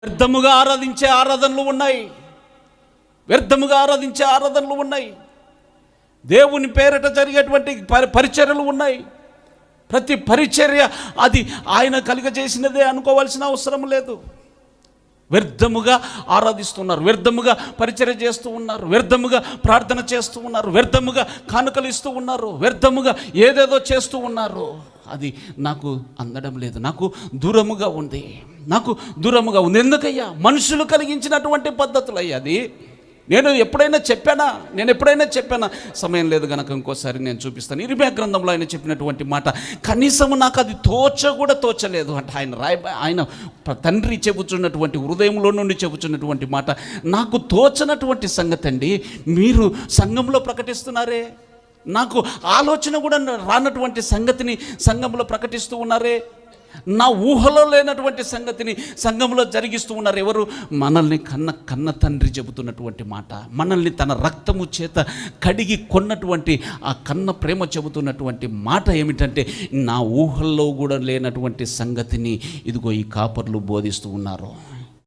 వ్యర్థముగా ఆరాధించే ఆరాధనలు ఉన్నాయి, వ్యర్థముగా ఆరాధించే ఆరాధనలు ఉన్నాయి. దేవుని పేరట జరిగేటువంటి పరిచర్యలు ఉన్నాయి. ప్రతి పరిచర్య అది ఆయన కలుగజేసినదే అనుకోవాల్సిన అవసరం లేదు. వ్యర్థముగా ఆరాధిస్తున్నారు, వ్యర్థముగా పరిచర్య చేస్తూ ఉన్నారు, వ్యర్థముగా ప్రార్థన చేస్తూ ఉన్నారు, వ్యర్థముగా కానుకలు ఇస్తూ ఉన్నారు, వ్యర్థముగా ఏదేదో చేస్తూ ఉన్నారు. అది నాకు అందడం లేదు, నాకు దూరముగా ఉంది, నాకు దూరముగా ఉంది. ఎందుకయ్యా? మనుషులు కలిగించినటువంటి పద్ధతులు అయ్యా. అది నేను ఎప్పుడైనా చెప్పానా? సమయం లేదు కనుక ఇంకోసారి నేను చూపిస్తాను. ఇర్మియా గ్రంథంలో ఆయన చెప్పినటువంటి మాట కనీసం నాకు అది తోచలేదు అంటే ఆయన తండ్రి చెబుతున్నటువంటి హృదయంలో నుండి చెబుతున్నటువంటి మాట నాకు తోచనటువంటి సంగతి అండి మీరు సంఘంలో ప్రకటిస్తున్నారే. నాకు ఆలోచన కూడా రానటువంటి సంగతిని సంఘంలో ప్రకటిస్తూ ఉన్నారే. నా ఊహలో లేనటువంటి సంగతిని సంఘంలో జరిగిస్తూ ఉన్నారు. ఎవరు? మనల్ని కన్న తండ్రి చెబుతున్నటువంటి మాట, మనల్ని తన రక్తము చేత కడిగి కొన్నటువంటి ఆ కన్న ప్రేమ చెబుతున్నటువంటి మాట ఏమిటంటే నా ఊహల్లో కూడా లేనటువంటి సంగతిని ఇదిగో ఈ కాపర్లు బోధిస్తూ ఉన్నారు.